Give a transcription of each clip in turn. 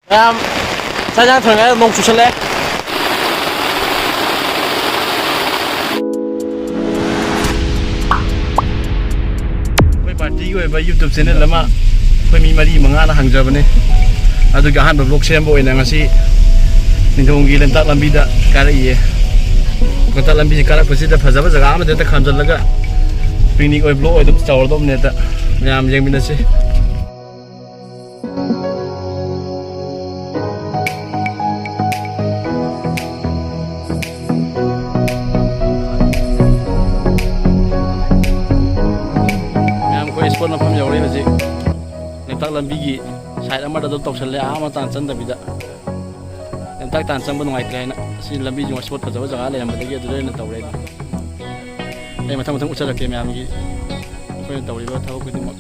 사장 들어가요. 농 주실래? ꯑꯩꯈꯣꯏ ꯄꯥꯔꯇꯤꯒꯤ ꯑꯣꯏꯕ ꯌꯨꯇꯨꯕ ꯆꯦꯅꯦꯜ ꯑꯃ ꯑꯩꯈꯣꯏ ꯃꯤ ꯃꯔꯤ ꯃꯉꯥꯅ ꯍꯥꯡꯖꯕꯅꯦ ꯑꯗꯨꯒꯤ ꯑꯍꯥꯟꯕ ꯕ꯭ꯂꯣꯛ ꯁꯦꯝꯕ ꯑꯣꯏꯅ ꯉꯁꯤ ꯅꯤꯡꯊꯧꯒꯤ ꯂꯝꯇꯥꯛ ꯂꯝꯕꯤꯗ ꯀꯥꯔꯛꯏꯌꯦ ꯂꯝꯇꯥꯛ ꯂꯝꯕꯤꯁꯤ ꯀꯥꯔꯛꯄꯁꯤꯗ ꯐꯖꯕ ꯖꯒꯥ ꯑꯃꯗ ꯍꯦꯛꯇ ꯈꯥꯝꯖꯤꯜꯂꯒ ꯄꯤꯛꯅꯤꯛ ꯑꯣꯏ ꯕ꯭ꯂꯣꯛ ꯑꯣꯏ ꯑꯗꯨꯝ ꯇꯧꯔꯗꯧꯕꯅꯦ ꯍꯦꯛꯇ ꯃꯌꯥꯝ ꯌꯦꯡꯃꯤꯟꯅꯁꯤ ꯏꯁꯄꯣꯠ ꯃꯐꯝ ꯌꯧꯔꯦ ꯍꯧꯖꯤꯛ ꯂꯝꯇꯥꯛ ꯂꯝꯕꯤꯒꯤ ꯁꯥꯏꯠ ꯑꯃꯗ ꯑꯗꯨꯝ ꯇꯧꯁꯜꯂꯦ ꯑꯥ ꯇꯥꯟ ꯆꯪꯗꯕꯤꯗ ꯂꯝꯇꯥꯛ ꯇꯥꯟ ꯆꯪꯕ ꯅꯨꯡꯉꯥꯏꯇ꯭ꯔꯦ ꯍꯥꯏꯅ ꯁꯤ ꯂꯝꯕꯤꯁꯤ ꯏꯁꯄꯣꯠ ꯐꯖꯕ ꯖꯒꯥ ꯂꯩꯔꯝꯕꯗꯒꯤ ꯑꯗꯨꯗ ꯑꯣꯏꯅ ꯇꯧꯔꯦ ꯑꯩ ꯃꯊꯪ ꯃꯊꯪ ꯎꯠꯆꯔꯛꯀꯦ ꯃꯌꯥꯝꯒꯤ ꯑꯩꯈꯣꯏꯅ ꯇꯧꯔꯤꯕ ꯊꯕꯛ ꯈꯨꯗꯤꯡꯃꯛ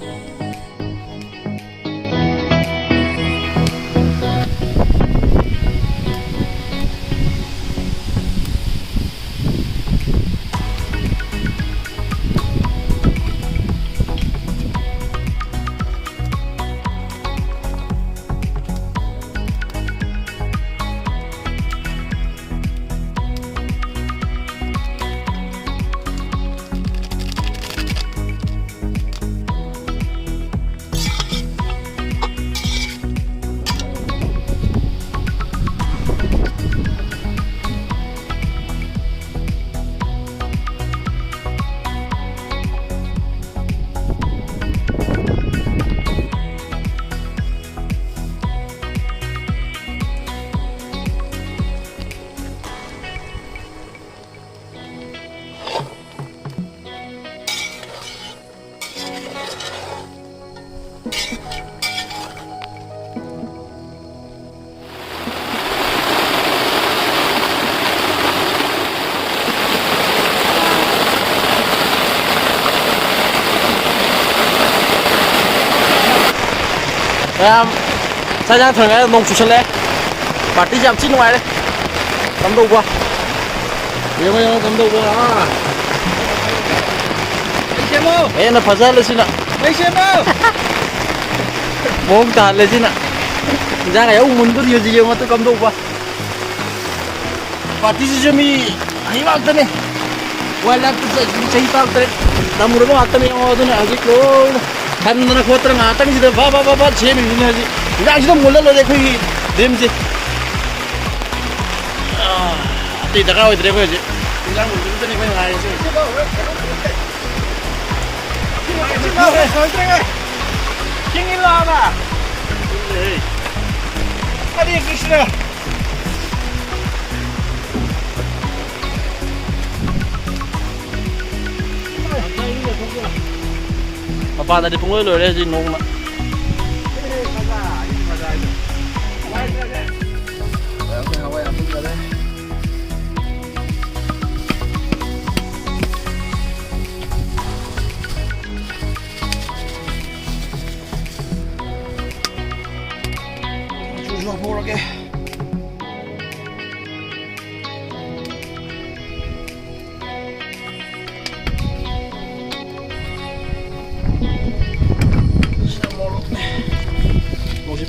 사장 들어가요. 농 주실래? 파티 좀 찐 와래. 감독 봐. 영어 감독 봐. 쉐모. 얘는 바잘레시나. 에이 쉐모. 몸 달래시나. 자가 요 문도 요지 영어 또 감독 봐. 파티 좀이 희망되네. 와락도 저희 파트에 나무로 왔다며 어디는 아직도 한나라 고트랑 아땅지도 바바바바 재미있는 하지 이장시도 몰라로 거기 냄새 뛰다가 어디 되고야지 이장 문제는 그냥 가야지 킹일라나 아니 기시라 apa tadi pungul lo ya sih nong nak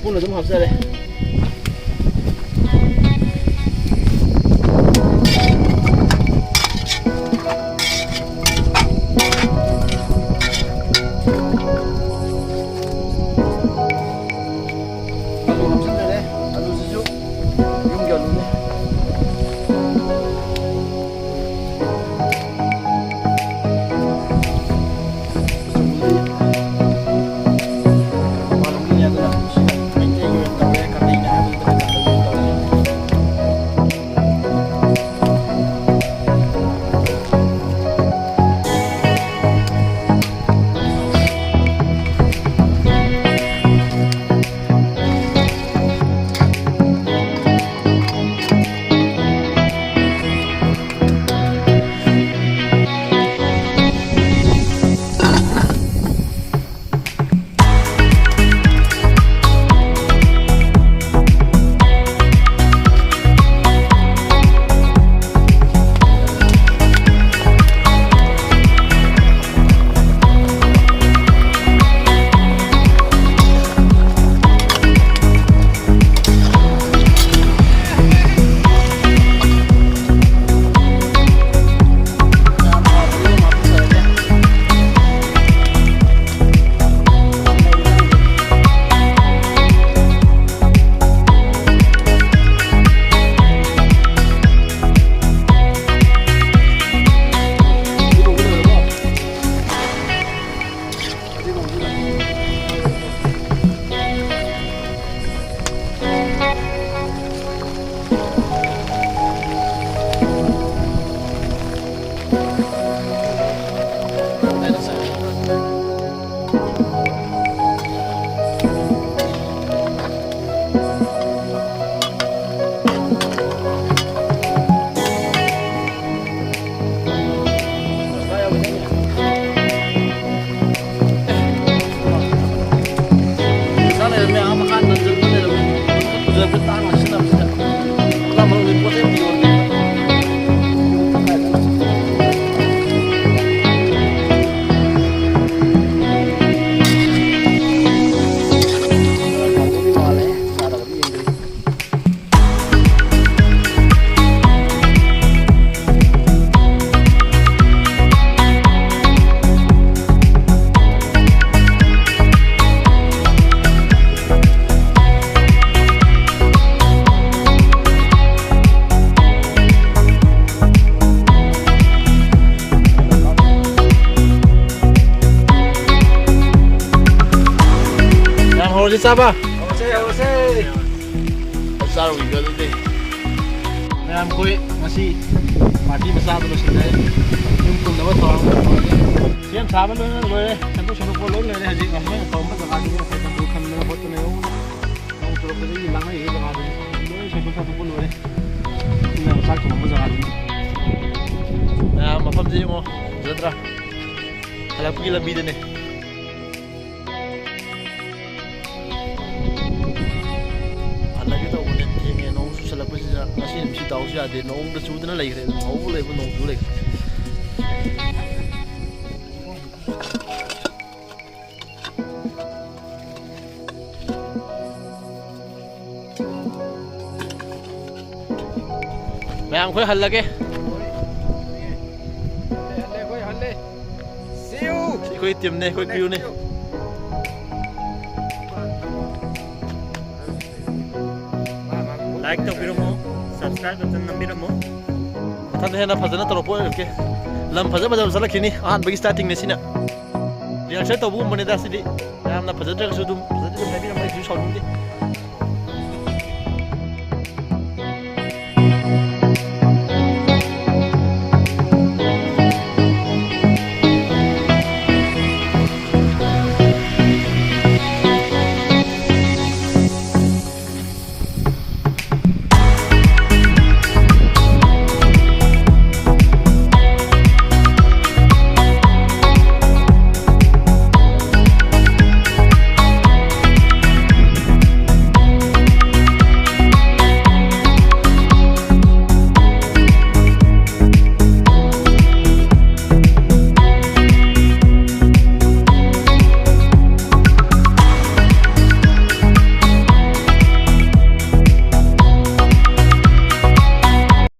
오늘 좀 합사래. ꯁꯤꯖꯤꯟꯅꯕꯁꯦ ꯇꯥꯡꯅ ꯁꯤꯖꯤꯟꯅꯕꯁꯤꯗ ꯃꯔꯨꯞ ꯄꯣꯠ ꯆꯩ ꯑꯃ ꯌꯣꯟꯗꯦ How's Saba? How's Saba we go today. Mayam koi masi party masada lo sila. Yung kum na ba tawag? Siyam Saba lo na lo. Santo sino ko lo na haji kami tawag ma saka din sa santo kan na bot na yung ang tulog na yung lang ay saka din. Lo sino sa ko lo eh. Ina sa ko mo saka din. Mapam din mo. Zadra. Hala ko gila bida ne. Kasi si tao siya din noong nasuda na lay rin mawulay mo nung dulay mayam koy hallage halle see you si koy team ne koy crew ne like to biro subscribe button nambira mo tan hena phajana toropo ke lam phaja bajal salakini an bagi starting ne sina reaction to bu mane da sidi amna phajadra su dum phajadra mai bi mai ju shau dum